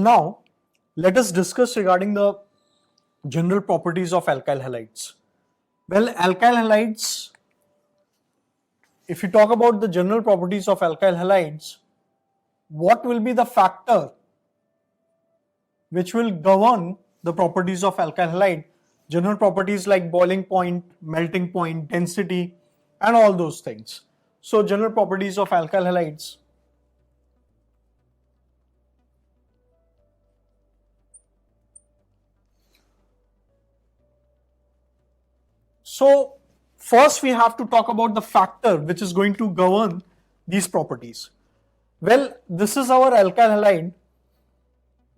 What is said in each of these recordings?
now let us discuss regarding the general properties of alkyl halides. Well, alkyl halides, if you talk about the general properties of alkyl halides, what will be the factor which will govern the properties of alkyl halide? General properties like boiling point, melting point, density, and all those things. So, general properties of alkyl halides. So, first we have to talk about the factor which is going to govern these properties. Well, this is our alkyl halide,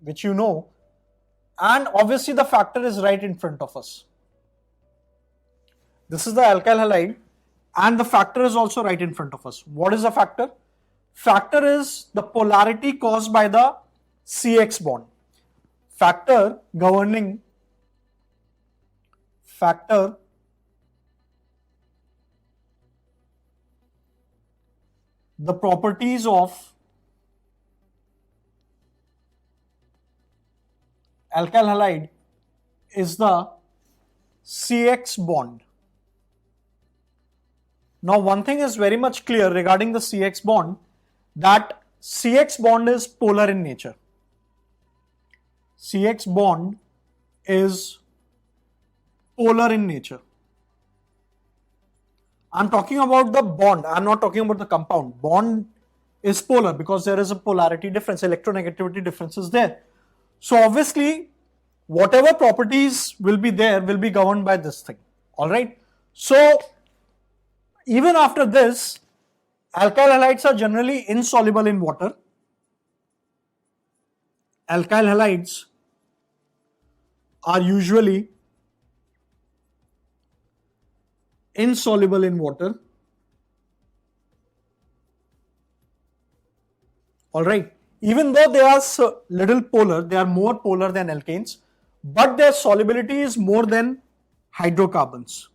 which you know, and obviously the factor is right in front of us. This is the alkyl halide and the factor is also right in front of us. What is the factor? Factor is the polarity caused by the CX bond. Factor governing the properties of alkyl halide is the CX bond. Now, one thing is very much clear regarding the CX bond, that CX bond is polar in nature. CX bond is polar in nature. I'm talking about the bond, I'm not talking about the compound. Bond is polar because there is a polarity difference, electronegativity difference is there. So obviously, whatever properties will be there will be governed by this thing. Alright. So even after this, alkyl halides are generally insoluble in water. Alkyl halides are usually insoluble in water. Alright. Even though they are little polar, they are more polar than alkanes, but their solubility is more than hydrocarbons.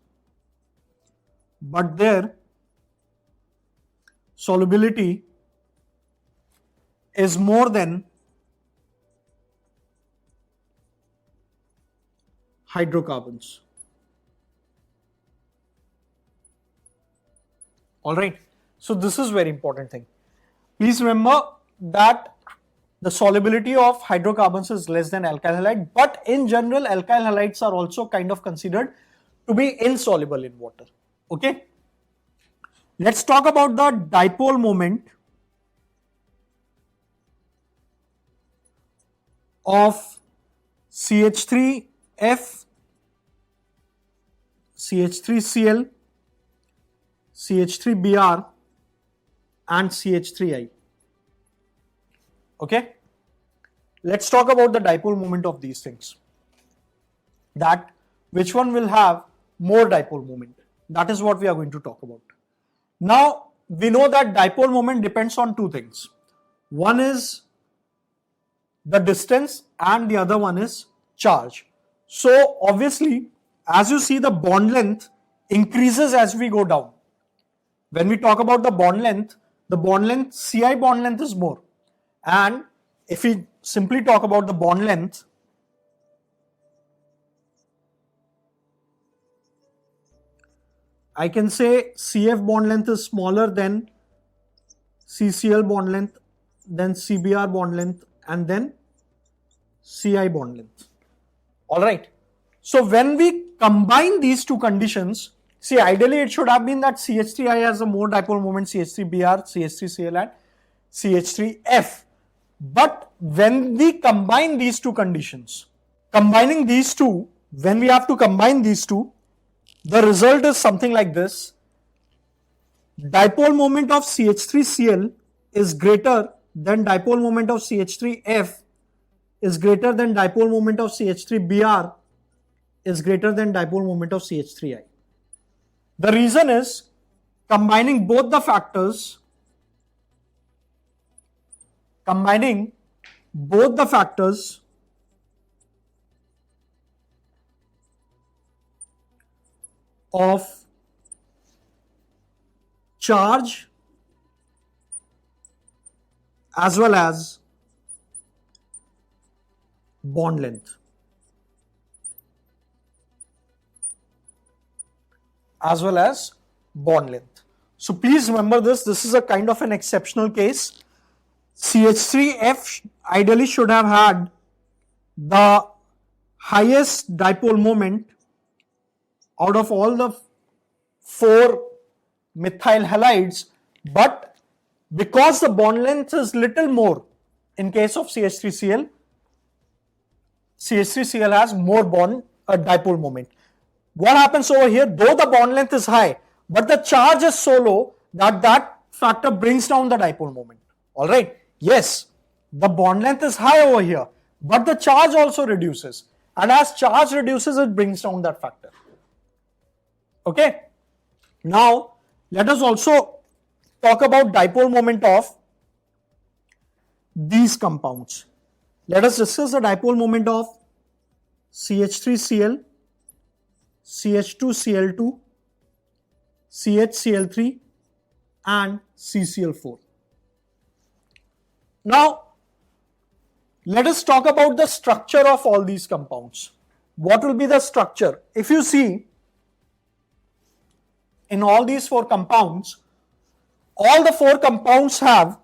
But their solubility is more than hydrocarbons. Alright. So this is very important thing. Please remember that the solubility of hydrocarbons is less than alkyl halide, but in general alkyl halides are also kind of considered to be insoluble in water. Okay. Let's talk about the dipole moment of CH3F, CH3Cl, CH3Br and CH3I. Okay. Let's talk about the dipole moment of these things. That which one will have more dipole moment? That is what we are going to talk about. Now, we know that dipole moment depends on two things. One is the distance and the other one is charge. So, obviously, as you see, the bond length increases as we go down. When we talk about the bond length, CI bond length is more. And if we simply talk about the bond length, I can say CF bond length is smaller than CCl bond length, then CBr bond length, and then CI bond length. Alright. So when we combine these two conditions, see, ideally it should have been that CH3I has a more dipole moment, CH3Br, CH3Cl and CH3F. But when we combine these two conditions, combining these two, when we have to combine these two, the result is something like this. Dipole moment of CH3Cl is greater than dipole moment of CH3F is greater than dipole moment of CH3Br is greater than dipole moment of CH3I. The reason is combining both the factors, of charge as well as bond length as well as bond length. So please remember this. This is a kind of an exceptional case. CH3F ideally should have had the highest dipole moment out of all the 4 methyl halides, but because the bond length is little more in case of CH3Cl, CH3Cl has more dipole moment. What happens over here? Though the bond length is high, but the charge is so low that that factor brings down the dipole moment. All right. Yes, the bond length is high over here, but the charge also reduces. And as charge reduces, it brings down that factor. Okay. Now, let us also talk about dipole moment of these compounds. Let us discuss the dipole moment of CH3Cl, CH2Cl2, CHCl3 and CCl4. Now, let us talk about the structure of all these compounds. What will be the structure? If you see, in all these 4 compounds, all 4 compounds have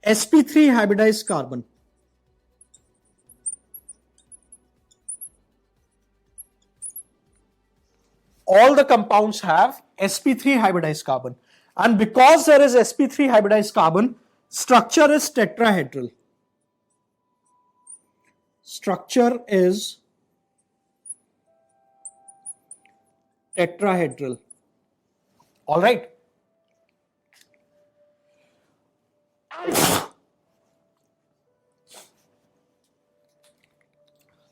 sp3 hybridized carbon. All the compounds have sp3 hybridized carbon, and because there is sp3 hybridized carbon, structure is tetrahedral. Structure is tetrahedral. All right.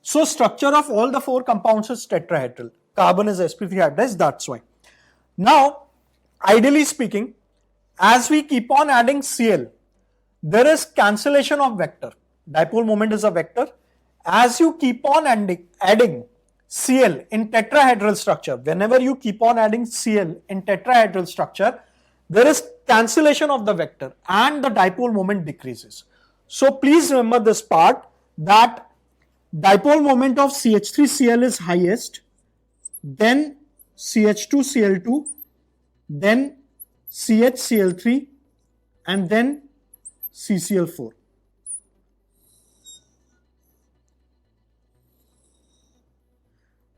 So structure of all the 4 compounds is tetrahedral. Carbon is sp3 hybridized, that's why. Now, ideally speaking, as we keep on adding Cl, there is cancellation of vector. Dipole moment is a vector. As you keep on adding Cl in tetrahedral structure, whenever you keep on adding Cl in tetrahedral structure, there is cancellation of the vector and the dipole moment decreases. So please remember this part, that dipole moment of CH3Cl is highest, then CH2Cl2, then CHCl3 and then CCl4.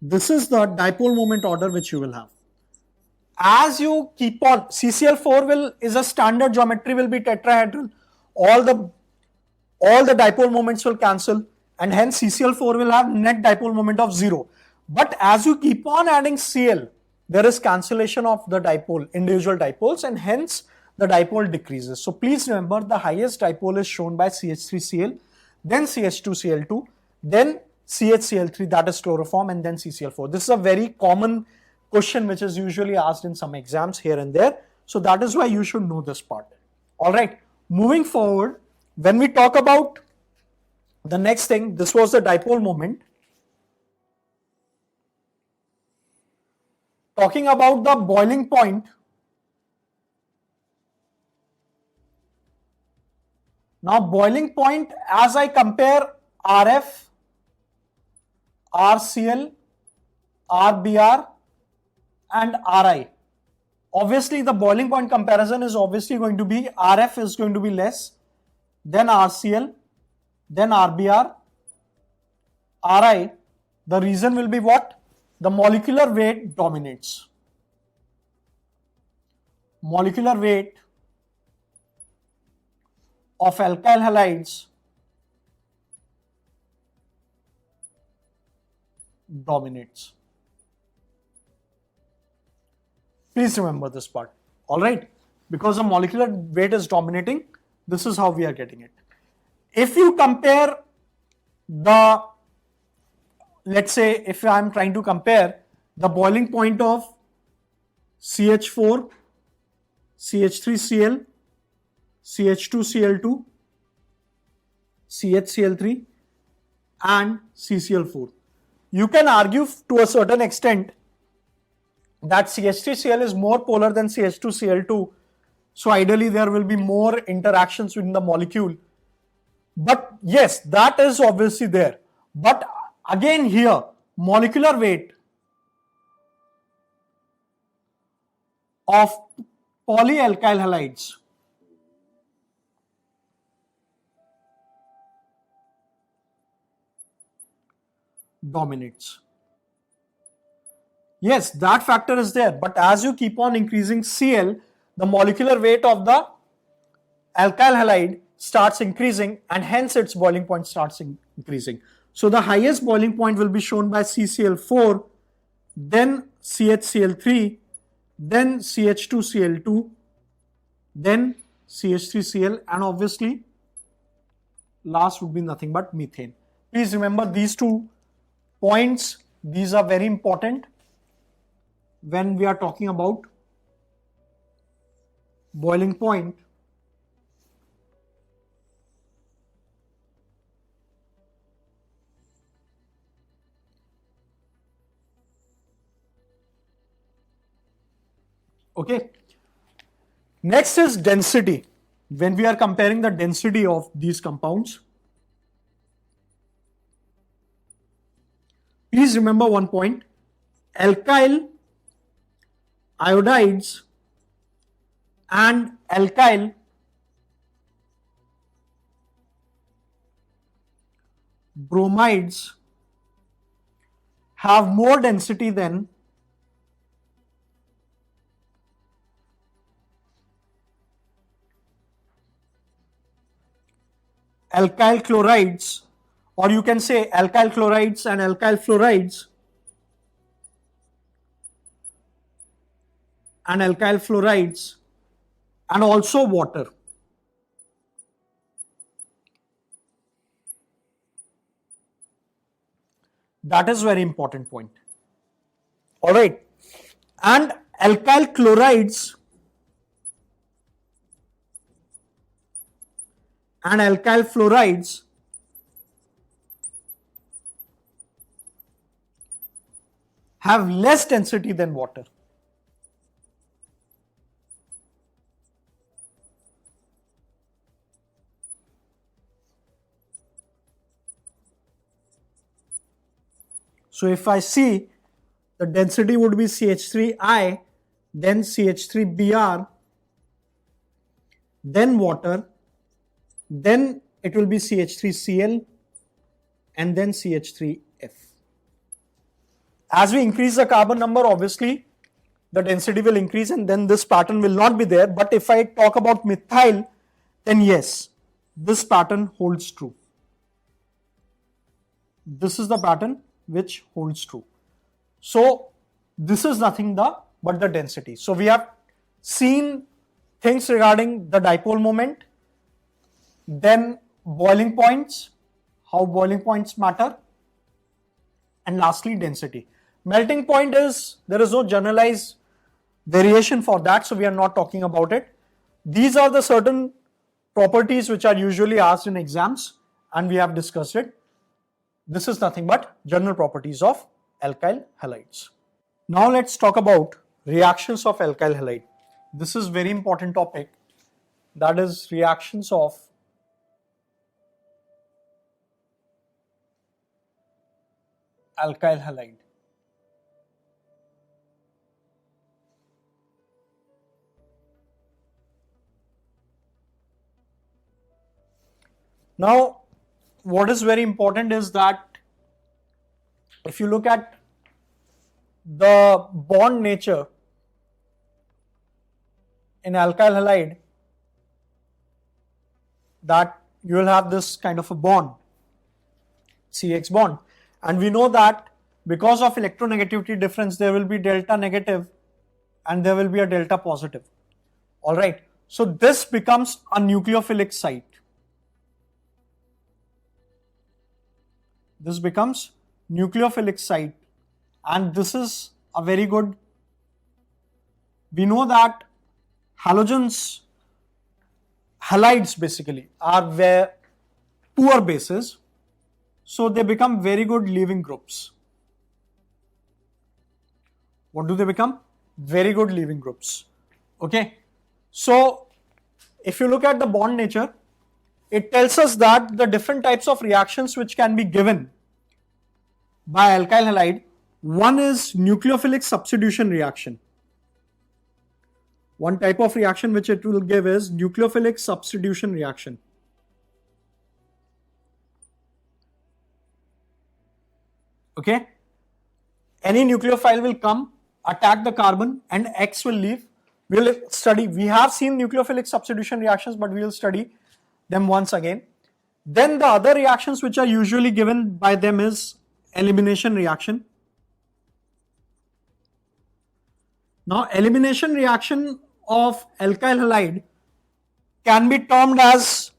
This is the dipole moment order which you will have. As you keep on, CCl4 is a standard geometry, will be tetrahedral. All the dipole moments will cancel, and hence CCl4 will have net dipole moment of 0. But as you keep on adding Cl, there is cancellation of the individual dipoles, and hence the dipole decreases. So please remember, the highest dipole is shown by CH3Cl, then CH2Cl2, then CHCl3, that is chloroform, and then CCl4. This is a very common question which is usually asked in some exams here and there. So that is why you should know this part. All right, moving forward, when we talk about the next thing, this was the dipole moment. Talking about the boiling point, now boiling point, as I compare RF, RCl, RBr and Ri, obviously the boiling point comparison is obviously going to be RF is going to be less, then RCl, then RBr, Ri. The reason will be what? The molecular weight dominates. Molecular weight of alkyl halides dominates. Please remember this part. All right, because the molecular weight is dominating, this is how we are getting it. If you compare the, let's say if I am trying to compare the boiling point of CH4, CH3Cl, CH2Cl2, CHCl3 and CCl4. You can argue to a certain extent that CH3Cl is more polar than CH2Cl2. So ideally there will be more interactions within the molecule. But yes, that is obviously there. But again here, molecular weight of polyalkyl halides dominates. Yes, that factor is there, but as you keep on increasing Cl, the molecular weight of the alkyl halide starts increasing and hence its boiling point starts increasing. So the highest boiling point will be shown by CCl4, then CHCl3, then CH2Cl2, then CH3Cl, and obviously last would be nothing but methane. Please remember these 2 points, these are very important when we are talking about boiling point. Okay. Next is density. When we are comparing the density of these compounds, please remember one point: alkyl iodides and alkyl bromides have more density than alkyl chlorides, or you can say alkyl chlorides and alkyl fluorides and also water. That is very important point. All right. And alkyl chlorides and alkyl fluorides have less density than water. So if I see, the density would be CH3I, then CH3Br, then water, then it will be CH3Cl, and then CH3F. As we increase the carbon number, obviously the density will increase and then this pattern will not be there. But if I talk about methyl, then yes, this pattern holds true. This is the pattern which holds true. So this is nothing but the density. So we have seen things regarding the dipole moment, then boiling points, how boiling points matter, and lastly density. Melting point is, there is no generalized variation for that, so we are not talking about it. These are the certain properties which are usually asked in exams and we have discussed it. This is nothing but general properties of alkyl halides. Now let's talk about reactions of alkyl halide. This is very important topic, that is reactions of alkyl halide. Now, what is very important is that if you look at the bond nature in alkyl halide, that you will have this kind of a bond, CX bond, and we know that because of electronegativity difference there will be delta negative and there will be a delta positive. All right, so this becomes a nucleophilic site. This becomes nucleophilic site, and this is a very good, we know that halogens, halides basically are where poor bases, so they become very good leaving groups. What do they become? very good leaving groups. Okay, so if you look at the bond nature, it tells us that the different types of reactions which can be given by alkyl halide, one is nucleophilic substitution reaction. One type of reaction which it will give is nucleophilic substitution reaction. Okay, any nucleophile will come, attack the carbon, and X will leave. We will study, we have seen nucleophilic substitution reactions, but we will study them once again. Then the other reactions which are usually given by them is elimination reaction. Now, elimination reaction of alkyl halide can be termed as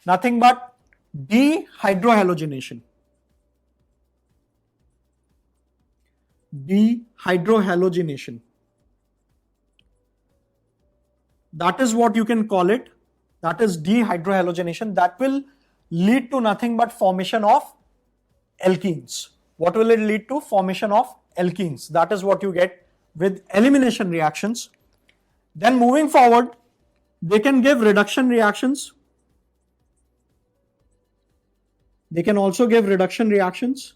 nothing but dehydrohalogenation. Dehydrohalogenation. That is what you can call it. That is dehydrohalogenation. That will lead to nothing but formation of alkenes. What will it lead to? Formation of alkenes. That is what you get with elimination reactions. Then moving forward, they can give reduction reactions. They can also give reduction reactions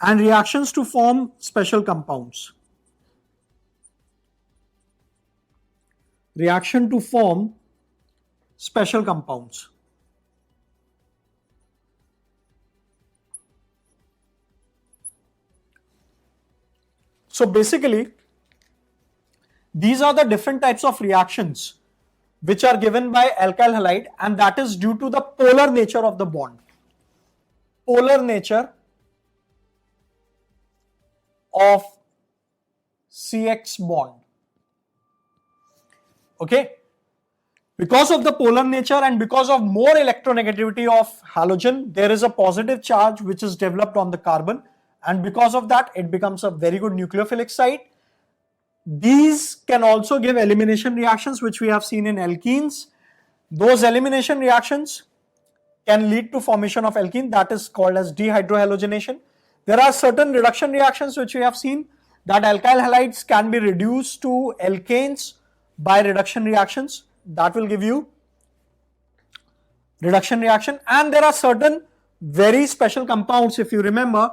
and reactions to form special compounds. Reaction to form special compounds. So basically, these are the different types of reactions which are given by alkyl halide, and that is due to the polar nature of the bond. Polar nature of CX bond. Okay, because of the polar nature and because of more electronegativity of halogen, there is a positive charge which is developed on the carbon, and because of that it becomes a very good nucleophilic site. These can also give elimination reactions which we have seen in alkenes. Those elimination reactions can lead to formation of alkene, that is called as dehydrohalogenation. There are certain reduction reactions which we have seen, that alkyl halides can be reduced to alkanes by reduction reactions, that will give you reduction reaction. And there are certain very special compounds, if you remember,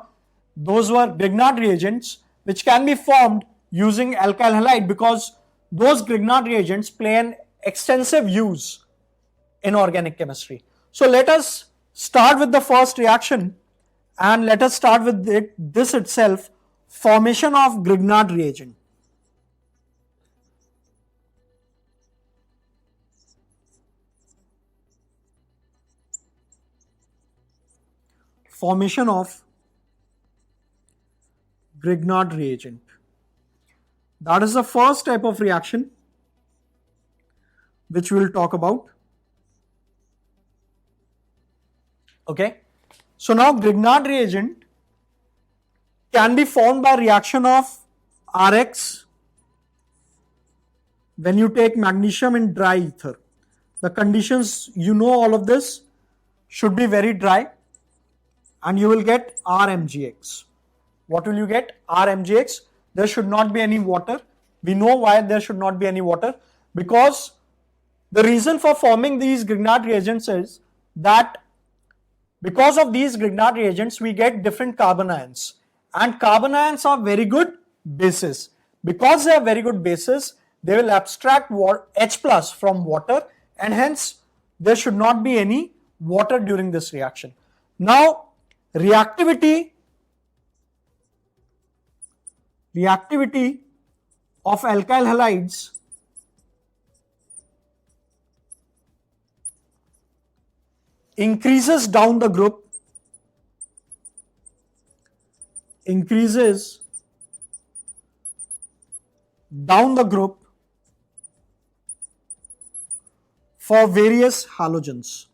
those were Grignard reagents which can be formed using alkyl halide, because those Grignard reagents play an extensive use in organic chemistry. So let us start with the first reaction, and let us start with this itself, formation of Grignard reagent. Formation of Grignard reagent. That is the first type of reaction which we will talk about. Okay, so now Grignard reagent can be formed by reaction of Rx when you take magnesium in dry ether. The conditions, you know, all of this should be very dry, and you will get RMgX. What will you get? RMgX. There should not be any water. We know why there should not be any water, because the reason for forming these Grignard reagents is that because of these Grignard reagents we get different carbon ions, and carbon ions are very good bases. Because they are very good bases, they will abstract H plus from water, and hence there should not be any water during this reaction. Now reactivity of alkyl halides increases down the group, for various halogens.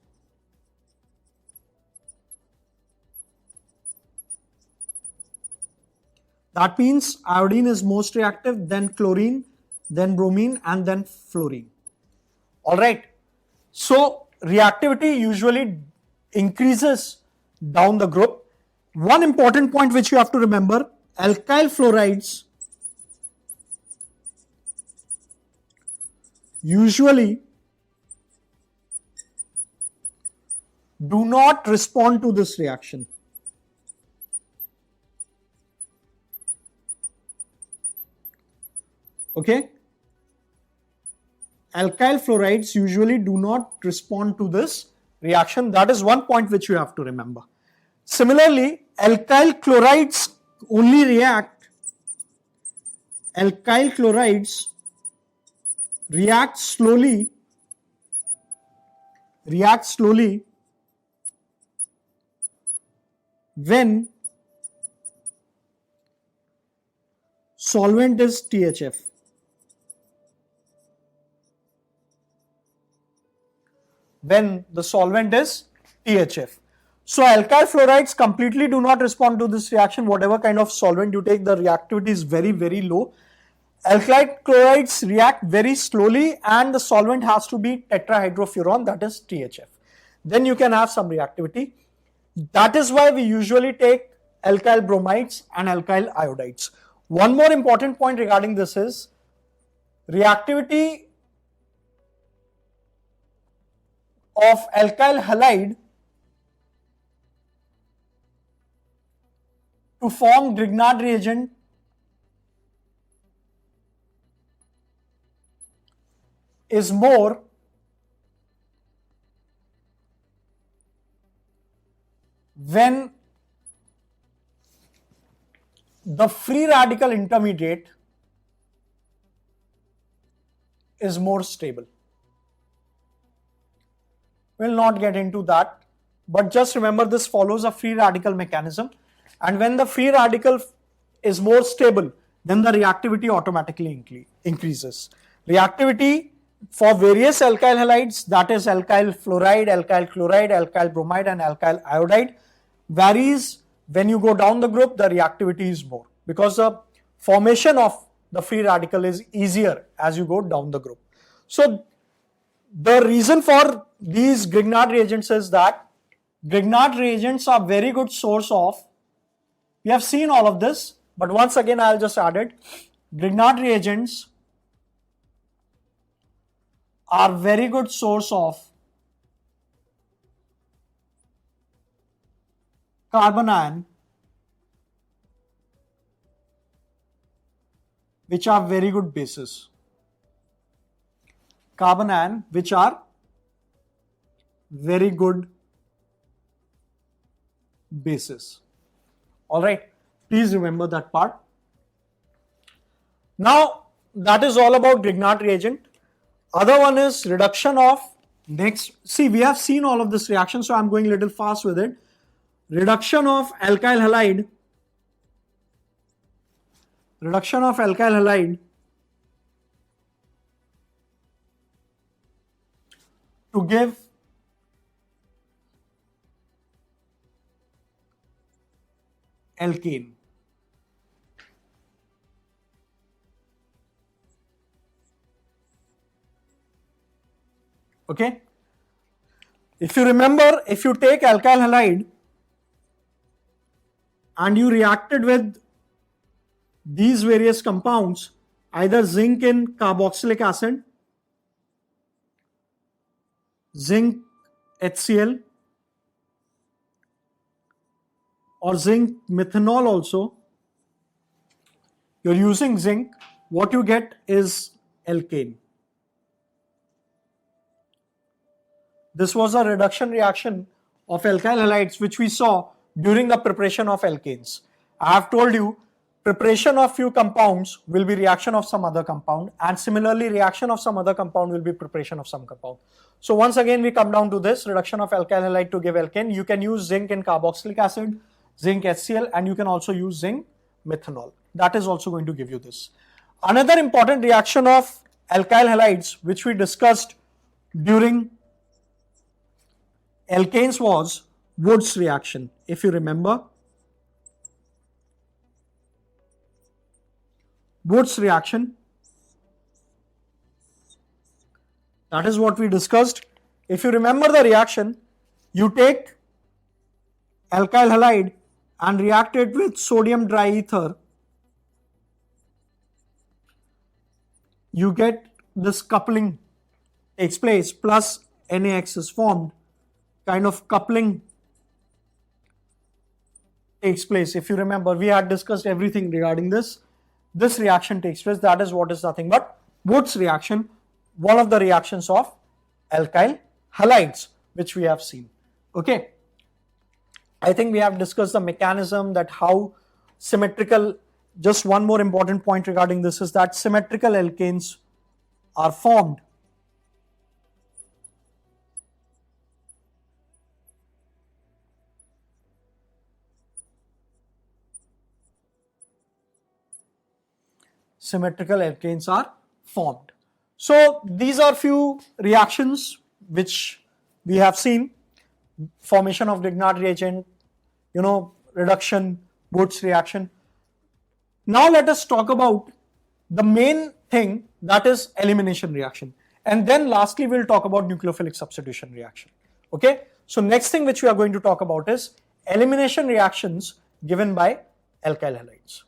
That means iodine is most reactive, then chlorine, then bromine, and then fluorine. Alright, so reactivity usually increases down the group. One important point which you have to remember, alkyl fluorides usually do not respond to this reaction. Okay? Alkyl fluorides usually do not respond to this reaction. That is one point which you have to remember. Similarly, alkyl chlorides only react slowly when solvent is THF. When the solvent is THF. So alkyl fluorides completely do not respond to this reaction. Whatever kind of solvent you take, the reactivity is very, very low. Alkyl chlorides react very slowly and the solvent has to be tetrahydrofuran, that is THF. Then you can have some reactivity. That is why we usually take alkyl bromides and alkyl iodides. One more important point regarding this is reactivity of alkyl halide to form Grignard reagent is more when the free radical intermediate is more stable. We'll not get into that, but just remember this follows a free radical mechanism, and when the free radical is more stable, then the reactivity automatically increases. Reactivity for various alkyl halides, that is alkyl fluoride, alkyl chloride, alkyl bromide and alkyl iodide, varies. When you go down the group, the reactivity is more because the formation of the free radical is easier as you go down the group. So the reason for these Grignard reagents is that Grignard reagents are very good source of, we have seen all of this, but once again I'll just add it. Grignard reagents are very good source of carbon ion which are very good bases. Carbon ion which are very good bases. Alright, please remember that part. Now that is all about Grignard reagent. Other one is reduction of, next, see we have seen all of this reaction, so I am going a little fast with it. Reduction of alkyl halide to give alkane. Okay. If you remember, if you take alkyl halide and you reacted with these various compounds, either zinc in carboxylic acid, zinc HCl or zinc methanol also, you're using zinc, what you get is alkane. This was a reduction reaction of alkyl halides which we saw during the preparation of alkanes. I have told you preparation of few compounds will be reaction of some other compound, and similarly reaction of some other compound will be preparation of some compound. So once again we come down to this reduction of alkyl halide to give alkane. You can use zinc in carboxylic acid, zinc HCl, and you can also use zinc methanol. That is also going to give you this. Another important reaction of alkyl halides which we discussed during alkanes was Wood's reaction. If you remember, Wood's reaction, that is what we discussed. If you remember the reaction, you take alkyl halide and react it with sodium diether, you get this coupling takes place plus NaX is formed, kind of coupling takes place. If you remember, we had discussed everything regarding this. This reaction takes place. That is what is nothing but Wood's reaction, one of the reactions of alkyl halides, which we have seen. Okay. I think we have discussed the mechanism, that how symmetrical, just one more important point regarding this is that symmetrical alkanes are formed So these are few reactions which we have seen: formation of Grignard reagent, reduction, Wood's reaction. Now let us talk about the main thing, that is elimination reaction, and then lastly we'll talk about nucleophilic substitution reaction. Okay, so next thing which we are going to talk about is elimination reactions given by alkyl halides.